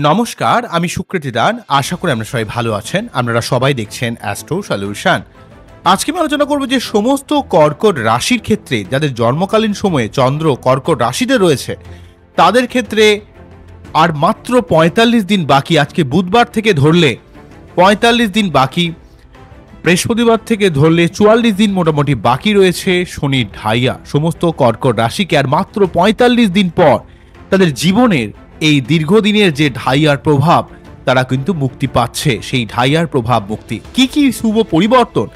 নমস্কার, আমি সুকৃতি দান। আশা করি আপনারা সবাই ভালো আছেন। আপনারা সবাই দেখছেন অ্যাস্ট্রো সলিউশন। আজকে আমি আলোচনা করব যে সমস্ত কর্কট রাশির ক্ষেত্রে যাদের জন্মকালীন সময়ে চন্দ্র কর্কট রাশিতে রয়েছে তাদের ক্ষেত্রে আর মাত্র ৪৫ দিন বাকি। আজকে বুধবার থেকে ধরলে ৪৫ দিন বাকি, বৃহস্পতিবার থেকে ধরলে ৪৪ দিন মোটামুটি বাকি রয়েছে শনির ঢাইয়া সমস্ত কর্কট রাশিকে। আর মাত্র ৪৫ দিন পর তাদের জীবনের এই দীর্ঘদিনের যে ঢাইয়ার প্রভাব তারা কিন্তু মুক্তি পাচ্ছে। সেই ঢাইয়ার প্রভাব মুক্তি কি কি শুভ পরিবর্তন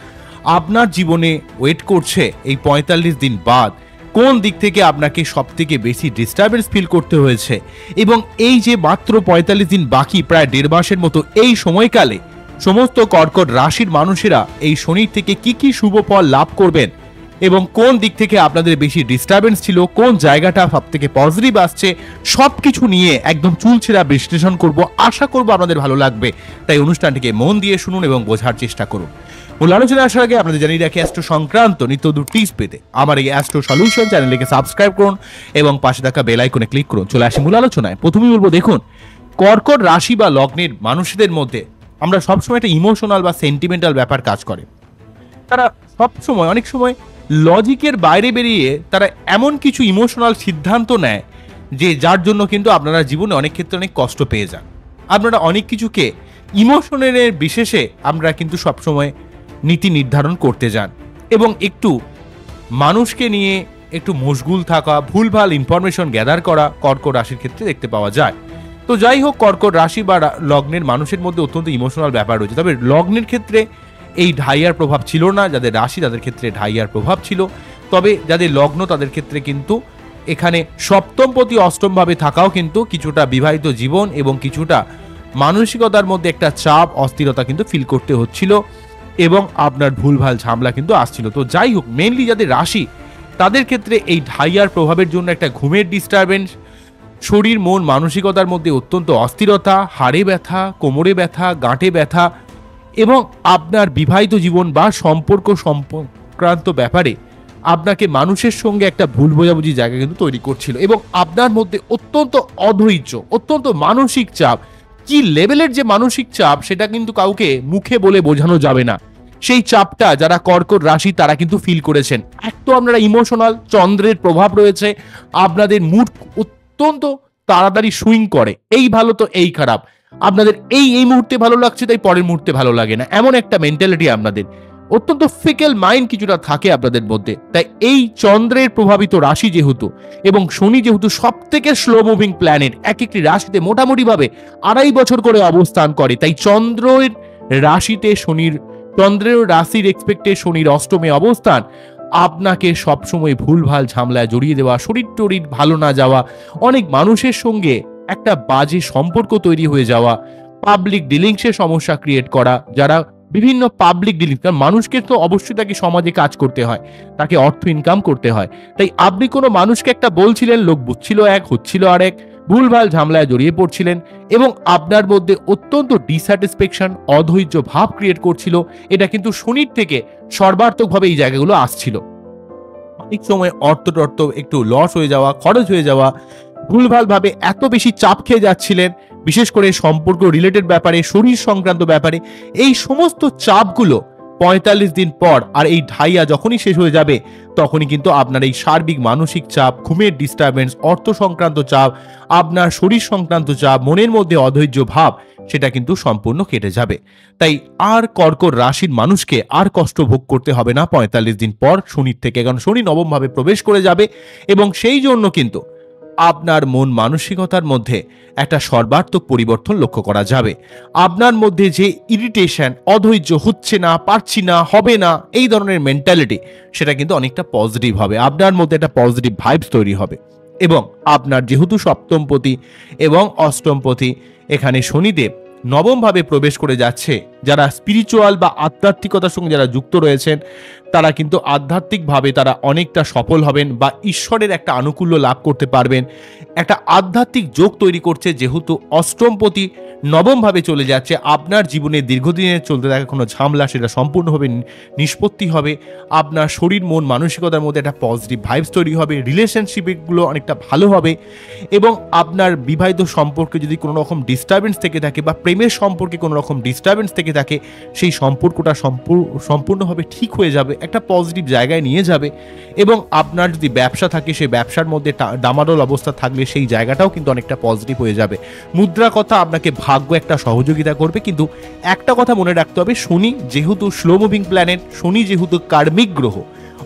আপনার জীবনে ওয়েট করছে এই ৪৫ দিন বাদ, কোন দিক থেকে আপনাকে সব থেকে বেশি ডিস্টারবেন্স ফিল করতে হয়েছে, এবং এই যে মাত্র ৪৫ দিন বাকি প্রায় ১.৫ মাসের মতো এই সময়কালে সমস্ত কর্কট রাশির মানুষেরা এই শনির থেকে কি কি শুভ ফল লাভ করবেন এবং কোন দিক থেকে আপনাদের বেশি ডিস্টারবেন্স ছিল, কোন জায়গাটা সব থেকে পজিটিভ আসছে, সবকিছু নিয়ে একদম চুলচেরা বিশ্লেষণ করব। আশা করব আপনাদের ভালো লাগবে, তাই অনুষ্ঠানটিকে মন দিয়ে শুনুন এবং বোঝার চেষ্টা করুন। মূল আলোচনা আসার আগে আপনাদের জানিয়ে রাখি, অ্যাস্ট্রো সংক্রান্ত নিত্য টিপস পেতে আমার এই অ্যাস্ট্রো সলিউশন চ্যানেলটিকে সাবস্ক্রাইব করুন এবং পাশে থাকা বেল আইকনে ক্লিক করুন। চলে আসি মূল আলোচনায়। প্রথমেই বলবো, দেখুন, কর্কট রাশি বা লগ্নের মানুষদের মধ্যে আমরা সবসময় একটা ইমোশনাল বা সেন্টিমেন্টাল ব্যাপার কাজ করে। তারা সবসময় অনেক সময় লজিকের বাইরে বেরিয়ে তারা এমন কিছু ইমোশনাল সিদ্ধান্ত নেয় যে যার জন্য কিন্তু আপনারা জীবনে অনেক ক্ষেত্রে অনেক কষ্ট পেয়ে যান। আপনারা অনেক কিছুকে ইমোশনের বিশেষে আমরা কিন্তু সবসময় নীতি নির্ধারণ করতে যান এবং একটু মানুষকে নিয়ে একটু মশগুল থাকা, ভুলভাল ইনফরমেশন গ্যাদার করা কর্কট রাশির ক্ষেত্রে দেখতে পাওয়া যায়। তো যাই হোক, কর্কট রাশি বা লগ্নের মানুষের মধ্যে অত্যন্ত ইমোশনাল ব্যাপার রয়েছে। তবে লগ্নের ক্ষেত্রে এই ঢাইয়ার প্রভাব ছিল না, যাদের রাশি তাদের ক্ষেত্রে ঢাইয়ার প্রভাব ছিল। তবে যাদের লগ্ন তাদের ক্ষেত্রে কিন্তু এখানে সপ্তমপতি অষ্টমভাবে থাকাও কিন্তু কিছুটা বিবাহিত জীবন এবং কিছুটা মানসিকতার মধ্যে একটা চাপ, অস্থিরতা কিন্তু ফিল করতে হচ্ছিল এবং আপনার ভুলভাল ঝামেলা কিন্তু আসছিল। তো যাই হোক, মেনলি যাদের রাশি তাদের ক্ষেত্রে এই ঢাইয়ার প্রভাবের জন্য একটা ঘুমের ডিস্টারবেন্স, শরীর মন মানসিকতার মধ্যে অত্যন্ত অস্থিরতা, হাড়ে ব্যথা, কোমরে ব্যথা, গাঁটে ব্যথা এবং আপনার বিবাহিত জীবন বা সম্পর্ক সংক্রান্ত ব্যাপারে আপনাকে মানুষের সঙ্গে একটা ভুল বোঝাবুঝি জায়গা কিন্তু তৈরি করছিল এবং আপনার মধ্যে অত্যন্ত অধৈর্য, অত্যন্ত মানসিক চাপ। কি লেভেলের যে মানসিক চাপ সেটা কিন্তু কাউকে মুখে বলে বোঝানো যাবে না। সেই চাপটা যারা কর্কট রাশি তারা কিন্তু ফিল করেছেন। এক তো আপনারা ইমোশনাল, চন্দ্রের প্রভাব রয়েছে, আপনাদের মুড অত্যন্ত তাড়াতাড়ি সুইং করে, এই ভালো তো এই খারাপ, আপনাদের এই মুহূর্তে ভালো লাগছে তাই পরের মুহূর্তে ভালো লাগে না, এমন একটা মেন্টালিটি আপনাদের, অত্যন্ত ফিকেল মাইন্ড কিছুটা থাকে আপনাদের মধ্যে। তাই এই চন্দ্রের প্রভাবিত রাশি যেহেতু এবং শনি যেহেতু সব থেকে স্লো মুভিং প্ল্যানেট, এক একটি রাশিতে মোটামুটি ভাবে ২.৫ বছর করে অবস্থান করে, তাই চন্দ্রের রাশিতে শনির, চন্দ্রের রাশির এক্সপেক্টে শনির অষ্টমে অবস্থান আপনাকে সবসময় ভুলভাল ঝামেলায় জড়িয়ে দেওয়া, শরীর টরীর ভালো না যাওয়া, অনেক মানুষের সঙ্গে একটা বাজে সম্পর্ক তৈরি হয়ে যাওয়া, পাবলিক ডিলিংসের সমস্যা ক্রিয়েট করা। যারা বিভিন্ন পাবলিক ডিলিংস, কারণ মানুষকে তো অবশ্যই তাকে সমাজে কাজ করতে হয়, তাকে অর্থ ইনকাম করতে হয়। তাই আপনি কোনো মানুষকে একটা বলছিলেন, লোক বুঝছিল এক, হচ্ছিল আরেক, ভুলভাল ঝামেলায় জড়িয়ে পড়ছিলেন এবং আপনার মধ্যে অত্যন্ত ডিস্যাটিসফ্যাকশন, অধৈর্য ভাব ক্রিয়েট করছিল। এটা কিন্তু শনির থেকে সর্বার্থকভাবে এই জায়গাগুলো আসছিল। অনেক সময় অর্থ একটু লস হয়ে যাওয়া, খরচ হয়ে যাওয়া, ভুলভাল ভাবে এত বেশি চাপ খেয়ে যাচ্ছিলেন, বিশেষ করে সম্পর্ক রিলেটেড ব্যাপারে, শরীর সংক্রান্ত ব্যাপারে। এই সমস্ত চাপগুলো ৪৫ দিন পর আর এই ঢাইয়া যখনই শেষ হয়ে যাবে তখনই কিন্তু আপনার এই সার্বিক মানসিক চাপ, ঘুমের ডিস্টারবেন্স, অর্থ সংক্রান্ত চাপ, আপনার শরীর সংক্রান্ত চাপ, মনের মধ্যে অধৈর্য ভাব, সেটা কিন্তু সম্পূর্ণ কেটে যাবে। তাই আর কর্কট রাশির মানুষকে আর কষ্ট ভোগ করতে হবে না ৪৫ দিন পর শনির থেকে, কারণ শনি নবম ভাবে প্রবেশ করে যাবে এবং সেই জন্য কিন্তু আপনার মন মানসিকতার মধ্যে একটা সর্বাত্মক পরিবর্তন লক্ষ্য করা যাবে। আপনার মধ্যে যে ইরিটেশন, অধৈর্য, হচ্ছে না, পারছি না, হবে না, এই ধরনের মেন্টালিটি, সেটা কিন্তু অনেকটা পজিটিভ হবে। আপনার মধ্যে একটা পজিটিভ ভাইবস তৈরি হবে এবং আপনার যেহেতু সপ্তমপতি এবং অষ্টমপতি এখানে শনিদেব নবম ভাবে প্রবেশ করে যাচ্ছে, যারা স্পিরিচুয়াল বা আধ্যাত্মিকতার সঙ্গে যারা যুক্ত রয়েছেন, তারা কিন্তু আধ্যাত্মিকভাবে তারা অনেকটা সফল হবেন বা ঈশ্বরের একটা আনুকূল্য লাভ করতে পারবেন। একটা আধ্যাত্মিক যোগ তৈরি করছে, যেহেতু অষ্টমপতি নবমভাবে চলে যাচ্ছে, আপনার জীবনে দীর্ঘদিনের চলতে থাকা কোনো ঝামেলা সেটা সম্পূর্ণভাবে নিষ্পত্তি হবে। আপনার শরীর মন মানসিকতার মধ্যে একটা পজিটিভ ভাইবস তৈরি হবে, রিলেশনশিপগুলো অনেকটা ভালো হবে এবং আপনার বিবাহিত সম্পর্কে যদি কোনো রকম ডিস্টারবেন্স থেকে থাকে বা প্রেমের সম্পর্কে কোনো রকম ডিস্টারবেন্স থেকে থাকে, সেই সম্পর্কটা সম্পূর্ণভাবে ঠিক হয়ে যাবে, একটা পজিটিভ জায়গায় নিয়ে যাবে। এবং আপনার যদি ব্যবসা থাকে, সেই ব্যবসার মধ্যে ডামাডোল অবস্থা থাকলে সেই জায়গাটাও কিন্তু অনেকটা পজিটিভ হয়ে যাবে। মুদ্রা কথা, আপনাকে ভাগ্য একটা সহযোগিতা করবে, কিন্তু একটা কথা মনে রাখতে হবে, শনি যেহেতু স্লো মুভিং প্ল্যানেট, শনি যেহেতু কার্মিক গ্রহ,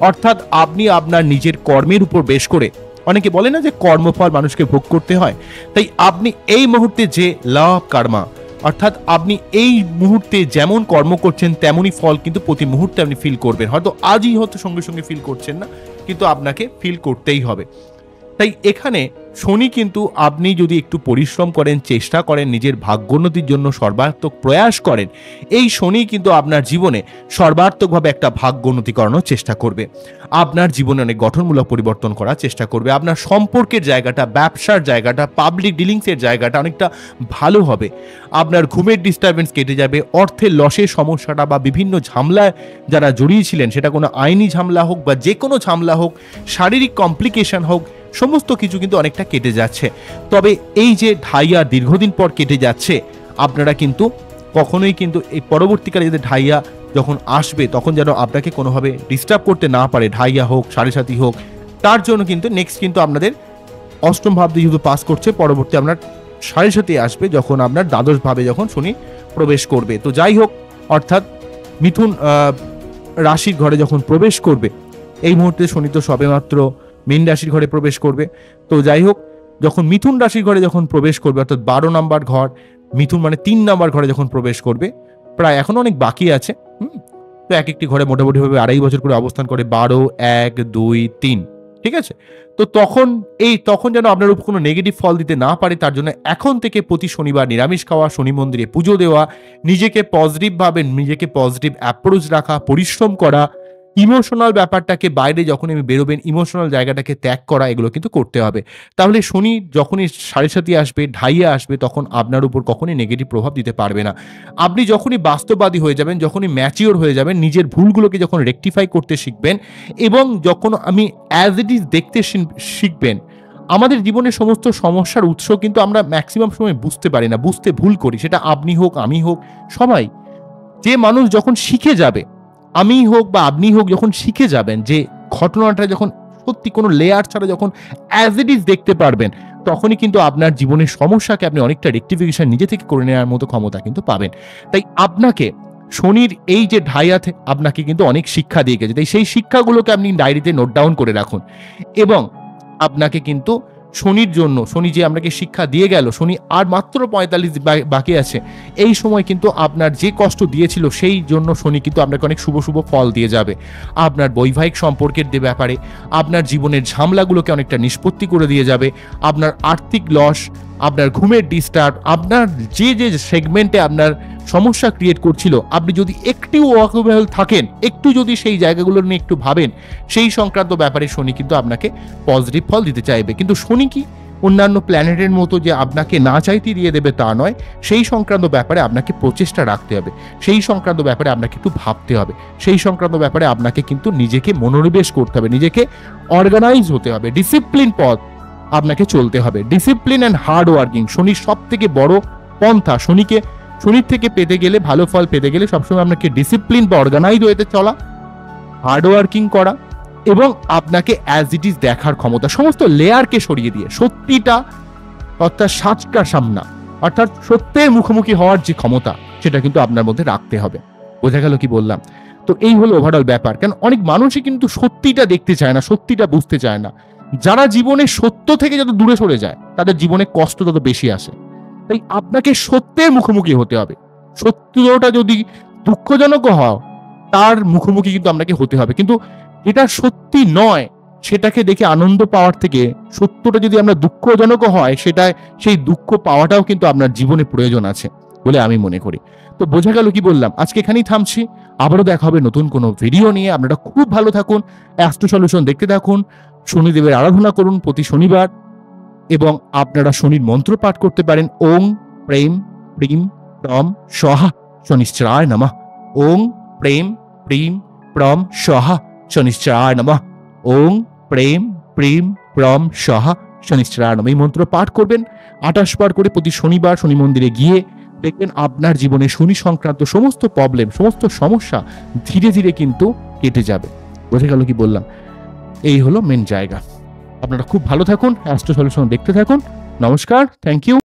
অর্থাৎ আপনি আপনার নিজের কর্মের উপর বেশ করে, অনেকে বলে না যে কর্মফল মানুষকে ভোগ করতে হয়, তাই আপনি এই মুহূর্তে যে লাভ কর্মা, অর্থাৎ আপনি এই মুহূর্তে যেমন কর্ম করছেন তেমনই ফল কিন্তু প্রতি মুহূর্তে আপনি ফিল করবেন। হয়তো আজই হয়তো সঙ্গে সঙ্গে ফিল করছেন না, কিন্তু আপনাকে ফিল করতেই হবে। তাই এখানে শনি কিন্তু আপনি যদি একটু পরিশ্রম করেন, চেষ্টা করেন, নিজের ভাগ্যোন্নতির জন্য সর্বাত্মক প্রয়াস করেন, এই শনি কিন্তু আপনার জীবনে সর্বাত্মকভাবে একটা ভাগ্যোন্নতি করানোর চেষ্টা করবে, আপনার জীবনে অনেক গঠনমূলক পরিবর্তন করার চেষ্টা করবে, আপনার সম্পর্কের জায়গাটা, ব্যবসার জায়গাটা, পাবলিক ডিলিংসের জায়গাটা অনেকটা ভালো হবে, আপনার ঘুমের ডিস্টারবেন্স কেটে যাবে, অর্থের লসের সমস্যাটা বা বিভিন্ন ঝামেলায় যারা জড়িয়েছিলেন, সেটা কোনো আইনি ঝামেলা হোক বা যে কোনো ঝামেলা হোক, শারীরিক কমপ্লিকেশন হোক, সমস্ত কিছু কিন্তু অনেকটা কেটে যাচ্ছে। তবে এই যে ঢাইয়া দীর্ঘদিন পর কেটে যাচ্ছে, আপনারা কিন্তু কখনোই কিন্তু এই পরবর্তীকালে যদি ঢাইয়া যখন আসবে, তখন যেন আপনাকে কোনোভাবে ডিস্টার্ব করতে না পারে, ঢাইয়া হোক, সাড়ে সাতি হোক, তার জন্য কিন্তু নেক্সট কিন্তু আপনাদের অষ্টম ভাব দিয়ে যেহেতু পাস করছে, পরবর্তী আপনার সাড়ে সাতি আসবে যখন আপনার দ্বাদশ ভাবে যখন শনি প্রবেশ করবে। তো যাই হোক, অর্থাৎ মিথুন রাশির ঘরে যখন প্রবেশ করবে, এই মুহূর্তে শনি তো সবেমাত্র মীন রাশির ঘরে প্রবেশ করবে। তো যাই হোক, যখন মিথুন রাশির ঘরে যখন প্রবেশ করবে, অর্থাৎ 12 নম্বর ঘর, মিথুন মানে 3 নম্বর ঘরে যখন প্রবেশ করবে, প্রায় এখন অনেক বাকি আছে। তো এক একটি ঘরে মোটামুটিভাবে 2.5 বছর করে অবস্থান করে, 12, 1, 2, 3, ঠিক আছে। তো তখন যেন আপনার উপর কোনো নেগেটিভ ফল দিতে না পারে, তার জন্য এখন থেকে প্রতি শনিবার নিরামিষ খাওয়া, শনি মন্দিরে পুজো দেওয়া, নিজেকে পজিটিভ অ্যাপ্রোচ রাখা, পরিশ্রম করা, ইমোশনাল ব্যাপারটাকে বাইরে যখন আমি বেরোবেন, ইমোশনাল জায়গাটাকে ত্যাগ করা, এগুলো কিন্তু করতে হবে। তাহলে শনি যখনই সাড়ে সাতি আসবে, ঢাইয়া আসবে, তখন আপনার উপর কখনই নেগেটিভ প্রভাব দিতে পারবে না। আপনি যখনই বাস্তববাদী হয়ে যাবেন, যখনই ম্যাচিওর হয়ে যাবেন, নিজের ভুলগুলোকে যখন রেকটিফাই করতে শিখবেন এবং যখন আমি অ্যাজ ইট ইজ দেখতে শিখবেন, আমাদের জীবনের সমস্ত সমস্যার উৎস কিন্তু আমরা ম্যাক্সিমাম সময় বুঝতে পারি না, বুঝতে ভুল করি, সেটা আপনি হোক, আমি হোক, সবাই। যে মানুষ যখন শিখে যাবে, আমি হোক বা আপনি হোক, যখন শিখে যাবেন যে ঘটনাটা যখন সত্যি কোনো লেয়ার ছাড়া যখন অ্যাজ ইট ইজ দেখতে পারবেন, তখনই কিন্তু আপনার জীবনের সমস্যাকে আপনি অনেকটা রেকটিফিকেশন নিজে থেকে করে নেওয়ার মতো ক্ষমতা কিন্তু পাবেন। তাই আপনাকে শনির এই যে ঢাইয়াতে আপনাকে কিন্তু অনেক শিক্ষা দিয়ে গেছে, তাই সেই শিক্ষাগুলোকে আপনি ডায়েরিতে নোট ডাউন করে রাখুন। এবং আপনাকে কিন্তু শনির জন্য, শনি যে আপনাকে শিক্ষা দিয়ে গেল, শনি আর মাত্র 45 বাকি আছে, এই সময় কিন্তু আপনার যে কষ্ট দিয়েছিল, সেই জন্য শনি কিন্তু আপনাকে অনেক শুভ শুভ ফল দিয়ে যাবে। আপনার বৈবাহিক সম্পর্কের ব্যাপারে, আপনার জীবনের ঝামেলাগুলোকে অনেকটা নিষ্পত্তি করে দিয়ে যাবে, আপনার আর্থিক লস, আপনার ঘুমের ডিস্টার্ব, আপনার যে সেগমেন্টে আপনার সমস্যা ক্রিয়েট করছিল, আপনি যদি একটু ওয়াকিবহাল থাকেন, একটু যদি সেই জায়গাগুলো নিয়ে একটু ভাবেন, সেই সংক্রান্ত ব্যাপারে শনি কিন্তু আপনাকে পজিটিভ ফল দিতে চাইবে। কিন্তু শনি কি অন্যান্য প্ল্যানেটের মতো যে আপনাকে না চাইতে দিয়ে দেবে তা নয়, সেই সংক্রান্ত ব্যাপারে আপনাকে প্রচেষ্টা রাখতে হবে, সেই সংক্রান্ত ব্যাপারে আপনাকে একটু ভাবতে হবে, সেই সংক্রান্ত ব্যাপারে আপনাকে কিন্তু নিজেকে মনোনিবেশ করতে হবে, নিজেকে অর্গানাইজ হতে হবে, ডিসিপ্লিন পথ আপনাকে চলতে হবে। ডিসিপ্লিন অ্যান্ড হার্ড ওয়ার্কিং শনির সব থেকে বড় পন্থা। শনির থেকে পেতে গেলে, ভালো ফল পেতে গেলে সবসময় আপনাকে ডিসিপ্লিন বা অর্গানাইজ হতে চলা, হার্ড ওয়ার্কিং করা এবং আপনাকে অ্যাজ ইট ইজ দেখার ক্ষমতা, সমস্ত লেয়ারকে সরিয়ে দিয়ে সত্যিটা, অর্থাৎ সাচকা সামনা, অর্থাৎ সত্যের মুখোমুখি হওয়ার যে ক্ষমতা, সেটা কিন্তু আপনার মধ্যে রাখতে হবে। বোঝা গেল কি বললাম? তো এই হলো ওভারঅল ব্যাপার। কারণ অনেক মানুষই কিন্তু সত্যিটা দেখতে চায় না, সত্যিটা বুঝতে চায় না। যারা জীবনে সত্য থেকে যত দূরে সরে যায়, তাদের জীবনে কষ্ট তত বেশি আসে। তাই আপনাকে সত্যের মুখোমুখি হতে হবে। সত্যটা যদি দুঃখজনক হয়, তার মুখোমুখি কিন্তু আপনাকে হতে হবে। কিন্তু এটা সত্যি নয়, সেটাকে দেখে আনন্দ পাওয়ার থেকে সত্যটা যদি আমরা দুঃখজনক হয়, সেই দুঃখ পাওয়াটাও কিন্তু আপনার জীবনে প্রয়োজন আছে বলে আমি মনে করি। তো বোঝা গেল কি বললাম? আজকে এখানেই থামছি। আবারও দেখা হবে নতুন কোনো ভিডিও নিয়ে। আপনারা খুব ভালো থাকুন। অ্যাস্ট্রো সলিউশন দেখতে থাকুন। শনিদেবের আরাধনা করুন প্রতি শনিবার এবং আপনারা শনির মন্ত্র পাঠ করতে পারেন। ওং প্রেম প্রিম প্রম স্বাহা শনিশ্চরায় নমঃ। ওং প্রেম প্রিম প্রম স্বাহা শনিশ্চরায় নমঃ। ওং প্রেম প্রিম প্রম স্বাহা শনিশ্চরায় নমঃ। এই মন্ত্র পাঠ করবেন 28 বার করে প্রতি শনিবার শনি মন্দিরে গিয়ে। দেখবেন আপনার জীবনে শনি সংক্রান্ত সমস্ত প্রবলেম, সমস্ত সমস্যা ধীরে ধীরে কিন্তু কেটে যাবে। বোঝা গেল কি বললাম? এই হলো মেন জায়গা। আপনারা খুব ভালো থাকুন, অ্যাস্ট্রো সলিউশন দেখতে থাকুন। নমস্কার, থ্যাংক ইউ।